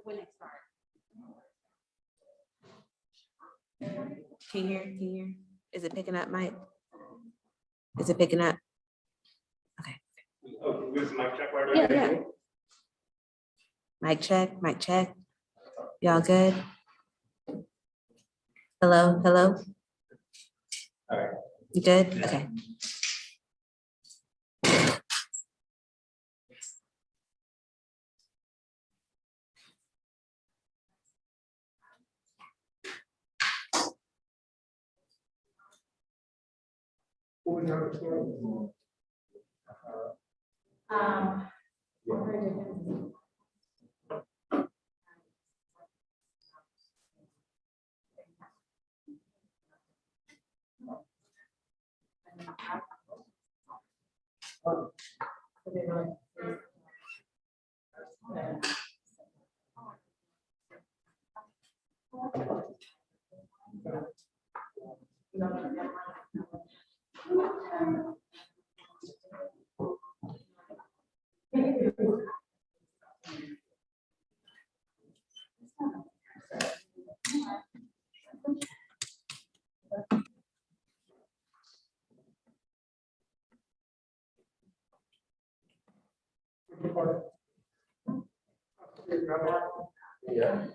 When it starts. Can you hear? Can you hear? Is it picking up, Mike? Is it picking up? Okay. Oh, there's a mic check right Yeah, there. yeah. Mic check, mic check. Y'all good? Hello, hello? All right. You good? Okay. Yeah.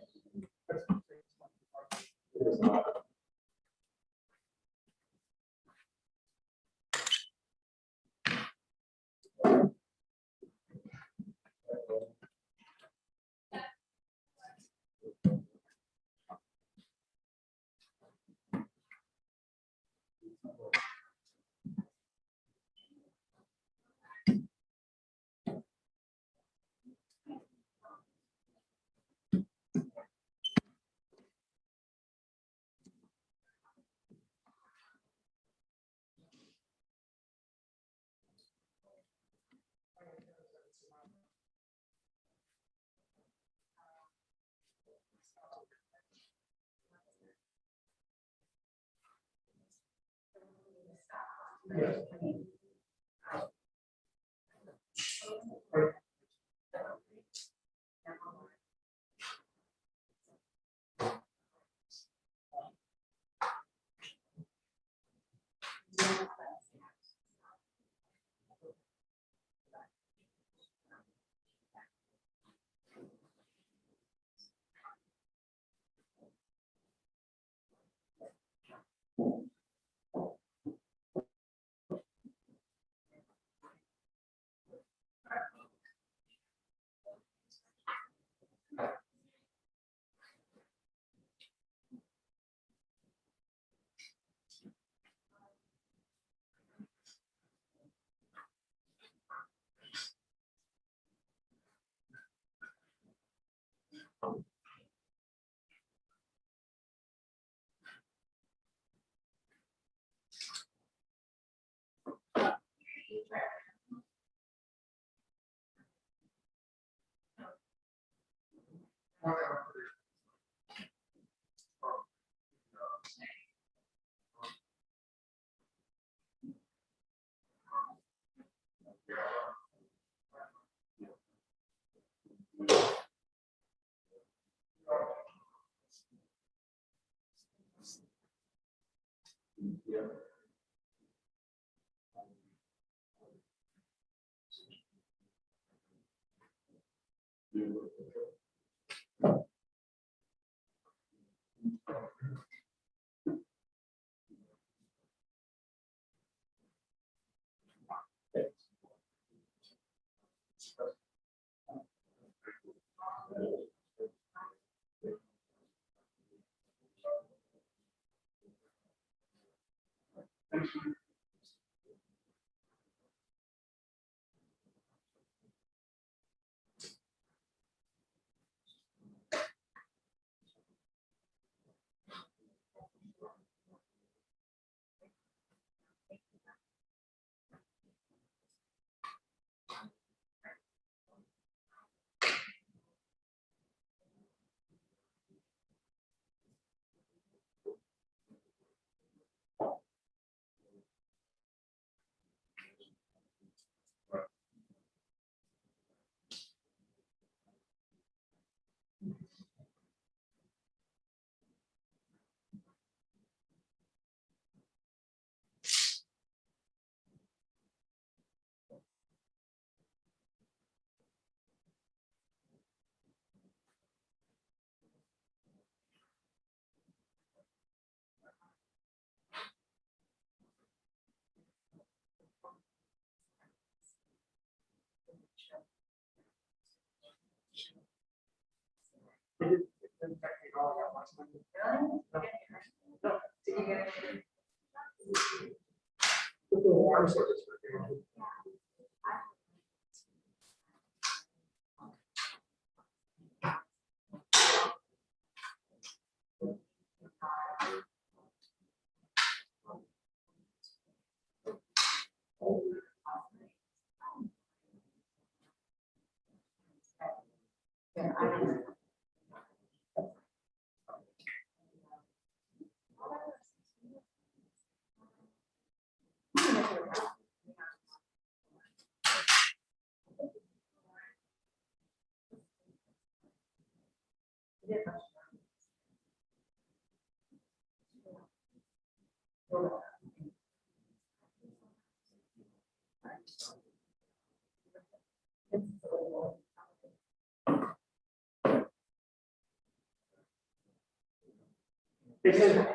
They said,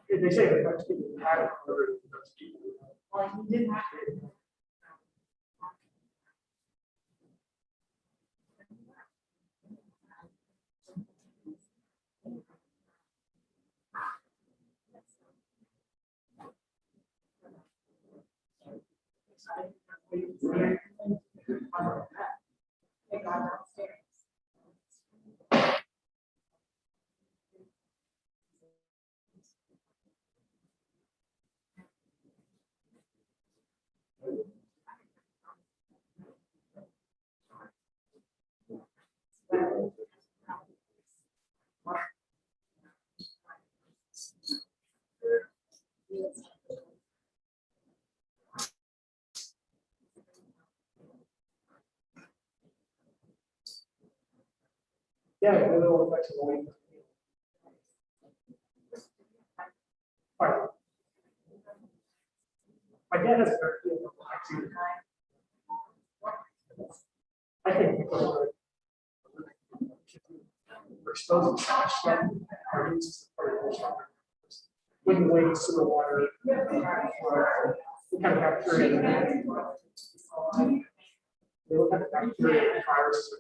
they say the Dutch people had it for the Dutch people. Well, he didn't have it. Yeah, a little flexible. Right. My dad has a very good relaxing. I think because we're exposing so much sweat, our immune system is stronger. When the way sewer water, we kind of bacteria. They look at the bacteria and viruses.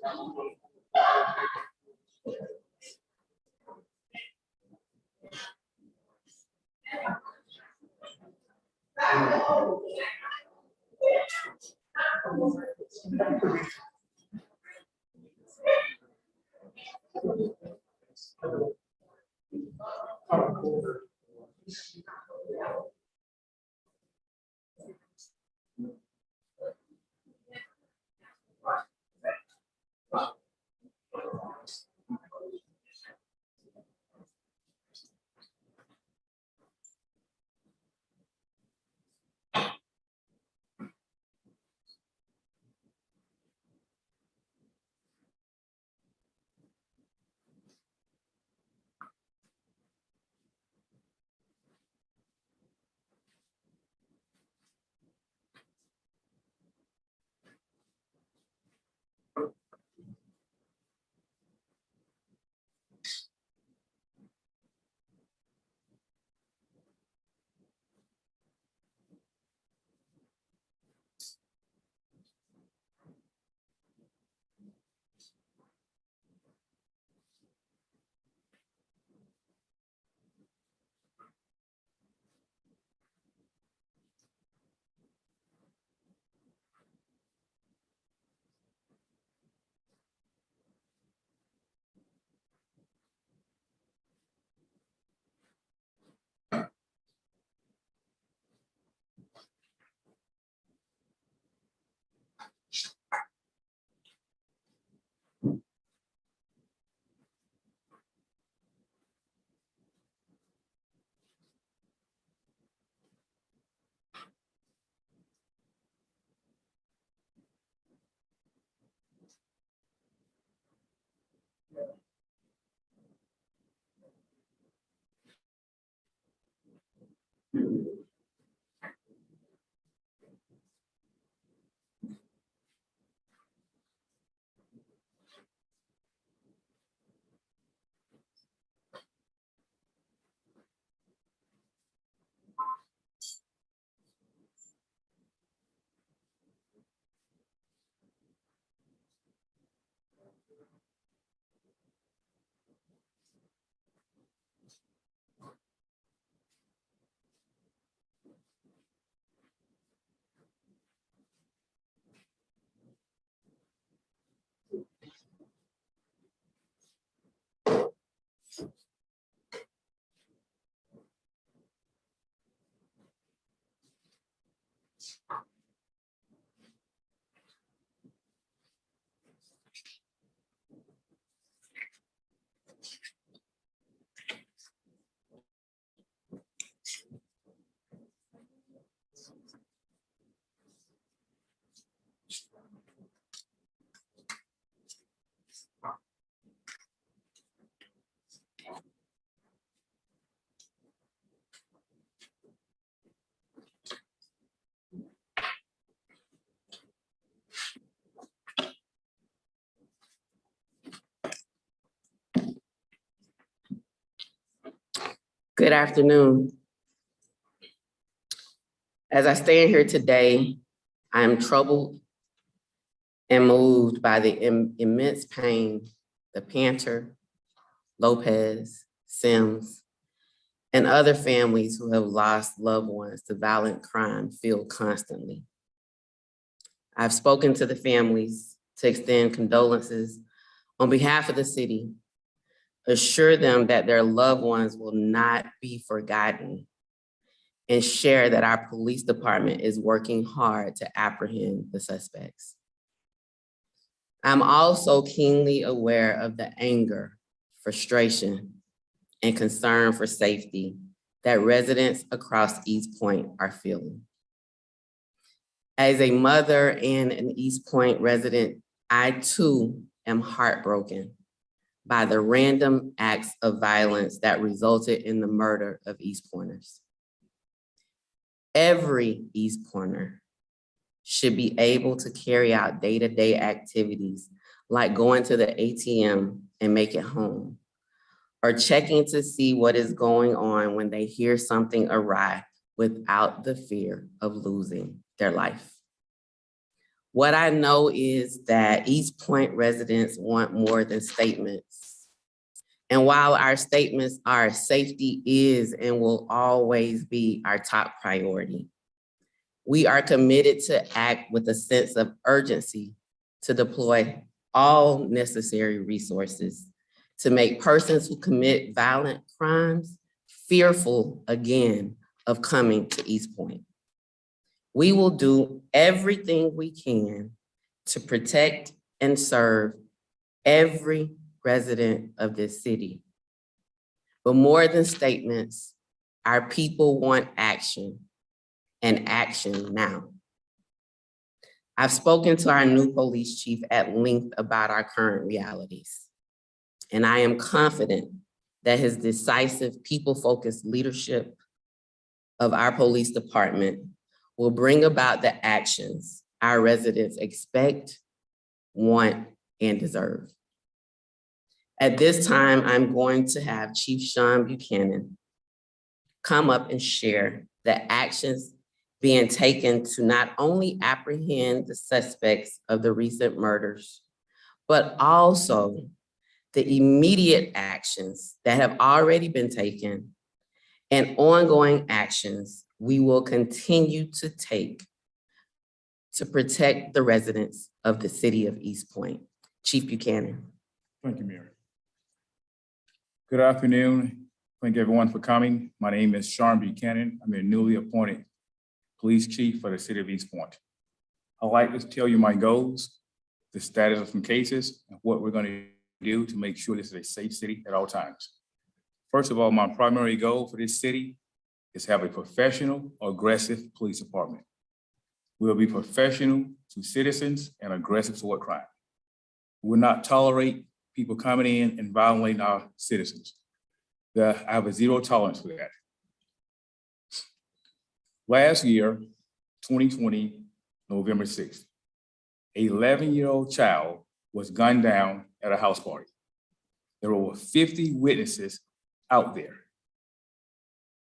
Good afternoon. As I stand here today, I am troubled and moved by the immense pain the Panther, Lopez, Sims, and other families who have lost loved ones to violent crime feel constantly. I've spoken to the families to extend condolences on behalf of the city, assure them that their loved ones will not be forgotten, and share that our police department is working hard to apprehend the suspects. I'm also keenly aware of the anger, frustration, and concern for safety that residents across East Point are feeling. As a mother and an East Point resident, I too am heartbroken by the random acts of violence that resulted in the murder of East Pointers. Every East Pointer should be able to carry out day-to-day activities like going to the ATM and make it home, or checking to see what is going on when they hear something awry without the fear of losing their life. What I know is that East Point residents want more than statements. And while our statements are safety is and will always be our top priority, we are committed to act with a sense of urgency to deploy all necessary resources to make persons who commit violent crimes fearful again of coming to East Point. We will do everything we can to protect and serve every resident of this city. But more than statements, our people want action, and action now. I've spoken to our new police chief at length about our current realities, and I am confident that his decisive, people-focused leadership of our police department will bring about the actions our residents expect, want, and deserve. At this time, I'm going to have Chief Shawn Buchanan come up and share the actions being taken to not only apprehend the suspects of the recent murders, but also the immediate actions that have already been taken and ongoing actions we will continue to take to protect the residents of the city of East Point. Chief Buchanan. Thank you, Mayor. Good afternoon. Thank you everyone for coming. My name is Shawn Buchanan. I'm a newly appointed police chief for the city of East Point. I'd like to tell you my goals, the status of some cases, and what we're going to do to make sure this is a safe city at all times. First of all, my primary goal for this city is to have a professional, aggressive police department. We'll be professional to citizens and aggressive toward crime. We will not tolerate people coming in and violating our citizens. I have a zero tolerance for that. Last year, 2020, November 6th, an 11-year-old child was gunned down at a house party. There were over 50 witnesses out there.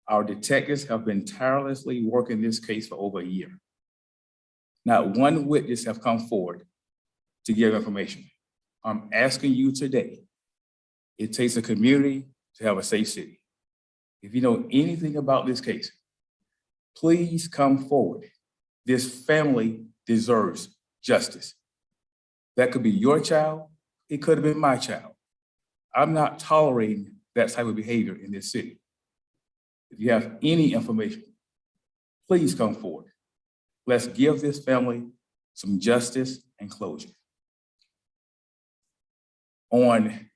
Our detectives have been tirelessly working this case for over a year. Not one witness have come forward to give information. I'm asking you today, it takes a community to have a safe city. If you know anything about this case, please come forward. This family deserves justice. That could be your child. It could have been my child. I'm not tolerating that type of behavior in this city. If you have any information, please come forward. Let's give this family some justice and closure. On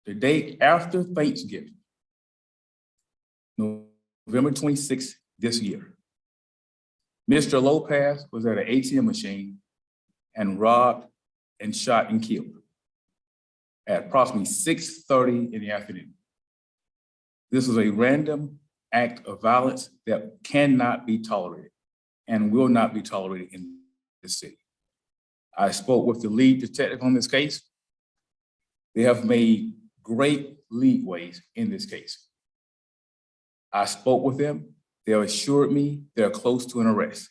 the day after Thanksgiving, November 26th this year, Mr. Lopez was at an ATM machine and robbed and shot and killed at approximately 6:30 in the afternoon. This was a random act of violence that cannot be tolerated and will not be tolerated in this city. I spoke with the lead detective on this case. They have made great leadways in this case. I spoke with them. They assured me they're close to an arrest.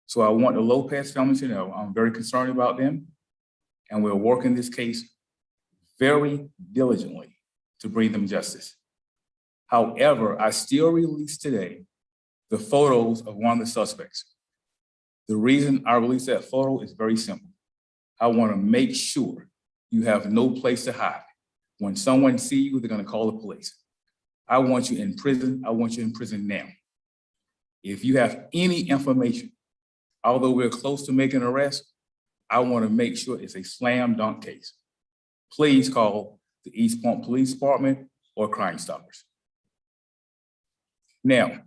So I want the Lopez family to know I'm very concerned about them, and we're working this case very diligently to bring them justice. However, I still released today the photos of one of the suspects. The reason I released that photo is very simple. I want to make sure you have no place to hide. When someone sees you, they're going to call the police. I want you in prison. I want you in prison now. If you have any information, although we're close to making an arrest, I want to make sure it's a slam dunk case. Please call the East Point Police Department or Crime Stoppers. Now,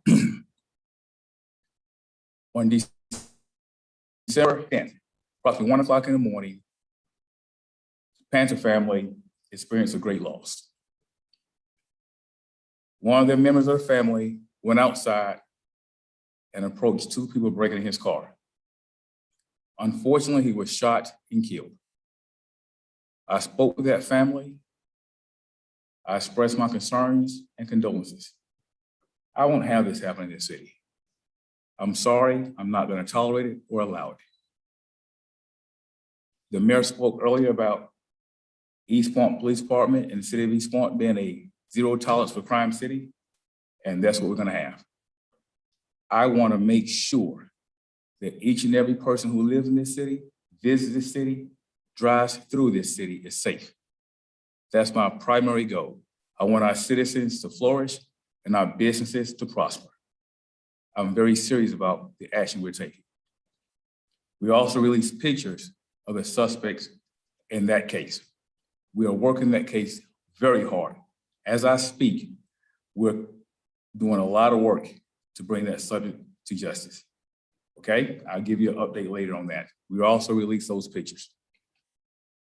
on December 10th, approximately 1 o'clock in the morning, the Panther family experienced a great loss. One of the members of the family went outside and approached two people breaking in his car. Unfortunately, he was shot and killed. I spoke with that family. I expressed my concerns and condolences. I won't have this happen in this city. I'm sorry, I'm not going to tolerate it or allow it. The mayor spoke earlier about East Point Police Department and the city of East Point being a zero tolerance for crime city, and that's what we're going to have. I want to make sure that each and every person who lives in this city, visits this city, drives through this city is safe. That's my primary goal. I want our citizens to flourish and our businesses to prosper. I'm very serious about the action we're taking. We also released pictures of the suspects in that case. We are working that case very hard. As I speak, we're doing a lot of work to bring that subject to justice. Okay, I'll give you an update later on that. We also released those pictures.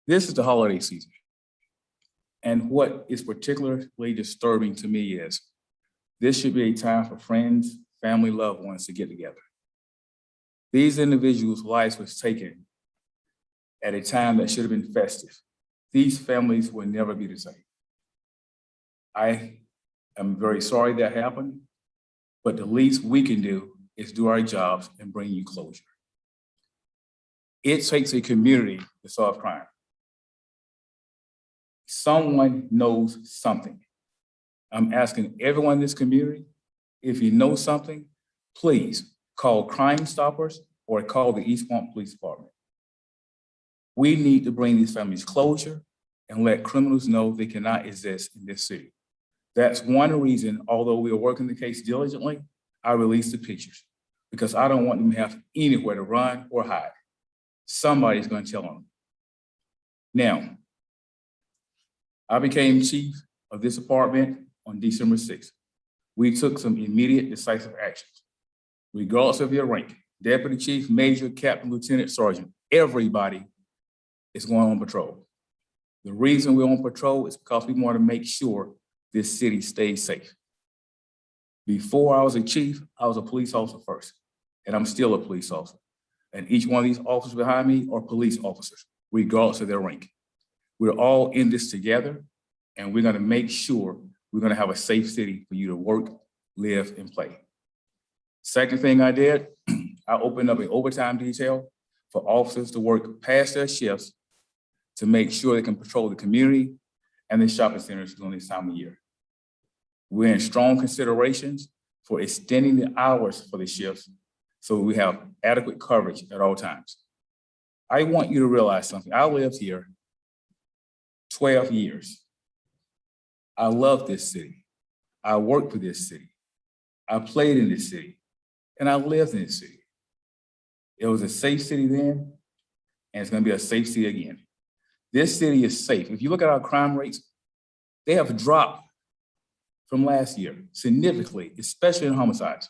This is the holiday season. And what is particularly disturbing to me is this should be a time for friends, family, loved ones to get together. These individuals' lives was taken at a time that should have been festive. These families will never be the same. I am very sorry that happened, but the least we can do is do our jobs and bring you closure. It takes a community to solve crime. Someone knows something. I'm asking everyone in this community, if you know something, please call Crime Stoppers or call the East Point Police Department. We need to bring these families closure and let criminals know they cannot exist in this city. That's one reason, although we are working the case diligently, I released the pictures because I don't want them to have anywhere to run or hide. Somebody's going to tell them. Now, I became chief of this department on December 6th. We took some immediate decisive actions. Regardless of your rank, deputy chief, major, captain, lieutenant, sergeant, everybody is going on patrol. The reason we're on patrol is because we want to make sure this city stays safe. Before I was a chief, I was a police officer first, and I'm still a police officer. And each one of these officers behind me are police officers, regardless of their rank. We're all in this together, and we're going to make sure we're going to have a safe city for you to work, live, and play. Second thing I did, I opened up an overtime detail for officers to work past their shifts to make sure they can patrol the community and the shopping centers during this time of year. We're in strong considerations for extending the hours for the shifts so we have adequate coverage at all times. I want you to realize something. I lived here 12 years. I love this city. I worked for this city. I played in this city, and I lived in this city. It was a safe city then, and it's gonna be a safe city again. This city is safe. If you look at our crime rates, they have dropped from last year significantly, especially in homicides.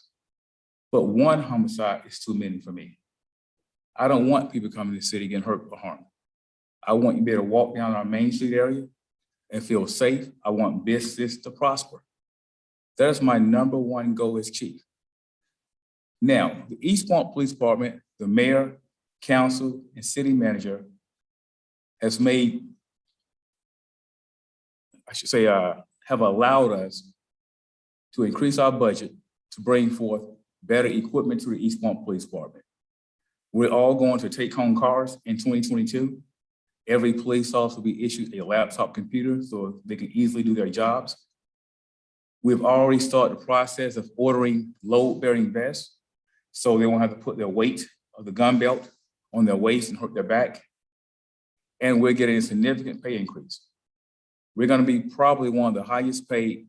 But one homicide is too many for me. I don't want people coming to the city getting hurt or harmed. I want you to be able to walk down our Main Street area and feel safe. I want business to prosper. That is my number one goal as chief. Now, the East Point Police Department, the mayor, council, and city manager has made, I should say, have allowed us to increase our budget to bring forth better equipment to the East Point Police Department. We're all going to take-home cars in 2022. Every police officer will be issued a laptop computer so they can easily do their jobs. We've already started the process of ordering load-bearing vests so they won't have to put their weight of the gun belt on their waist and hurt their back. And we're getting a significant pay increase. We're gonna be probably one of the highest paid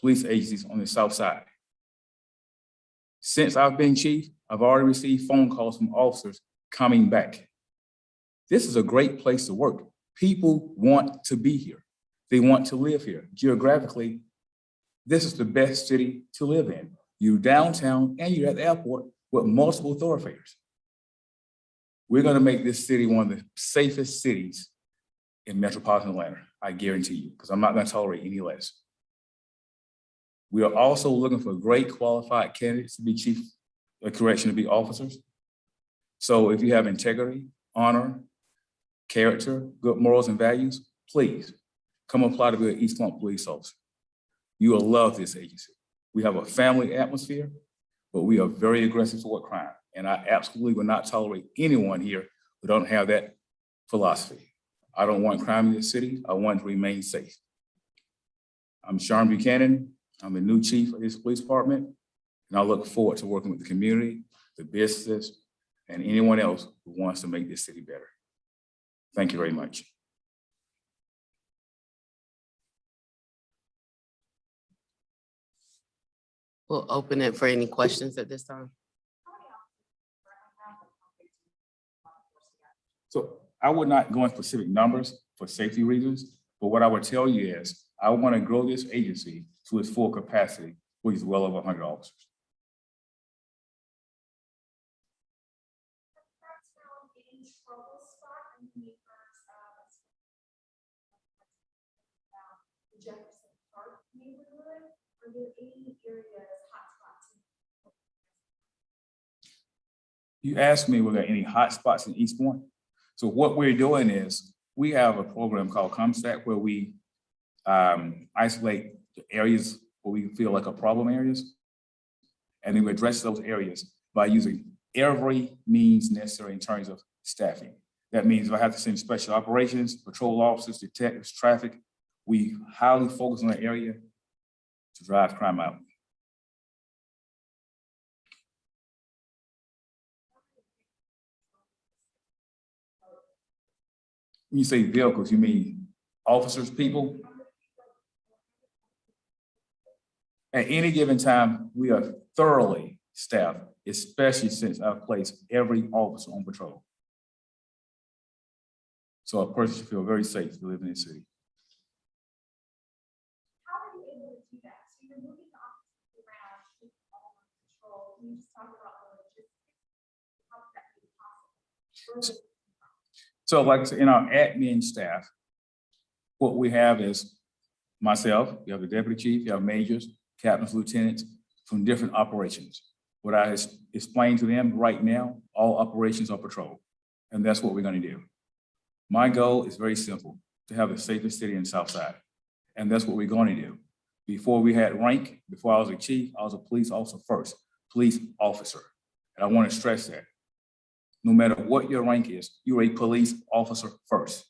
police agencies on the South Side. Since I've been chief, I've already received phone calls from officers coming back. This is a great place to work. People want to be here. They want to live here. Geographically, this is the best city to live in. You're downtown and you're at the airport with multiple thoroughfares. We're gonna make this city one of the safest cities in metropolitan Atlanta, I guarantee you, because I'm not gonna tolerate any less. We are also looking for great qualified candidates to be to be officers. So if you have integrity, honor, character, good morals and values, please come apply to be an East Point police officer. You will love this agency. We have a family atmosphere, but we are very aggressive toward crime. And I absolutely will not tolerate anyone here who don't have that philosophy. I don't want crime in this city. I want it to remain safe. I'm Shawn Buchanan. I'm the new chief of this police department, and I look forward to working with the community, the businesses, and anyone else who wants to make this city better. Thank you very much. We'll open it for any questions at this time. So I would not go in specific numbers for safety reasons, but what I would tell you is I want to grow this agency to its full capacity, which is well over 100 officers. You asked me, were there any hot spots in East Point? So what we're doing is we have a program called ComStat where we isolate the areas where we feel like are problem areas. And then we address those areas by using every means necessary in terms of staffing. That means if I have to send special operations, patrol officers, detectives, traffic, we highly focus on the area to drive crime out. When you say vehicles, you mean officers, people? At any given time, we are thoroughly staffed, especially since I've placed every officer on patrol. So a person should feel very safe to live in this city. How are you able to do that? So you're moving the officers around, keep all on patrol. Can you just talk about the logistics? How does that be possible? So like I said, in our admin staff, what we have is myself, you have the deputy chief, you have majors, captains, lieutenants from different operations. What I explained to them right now, all operations are patrol. And that's what we're gonna do. My goal is very simple, to have the safest city in the South Side. And that's what we're gonna do. Before we had rank, before I was a chief, I was a police officer first, police officer. And I wanna stress that. No matter what your rank is, you're a police officer first.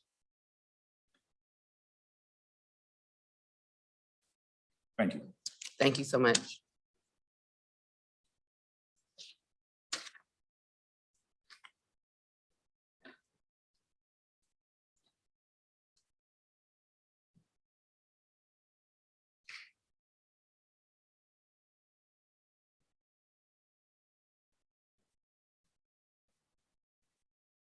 Thank you. Thank you so much.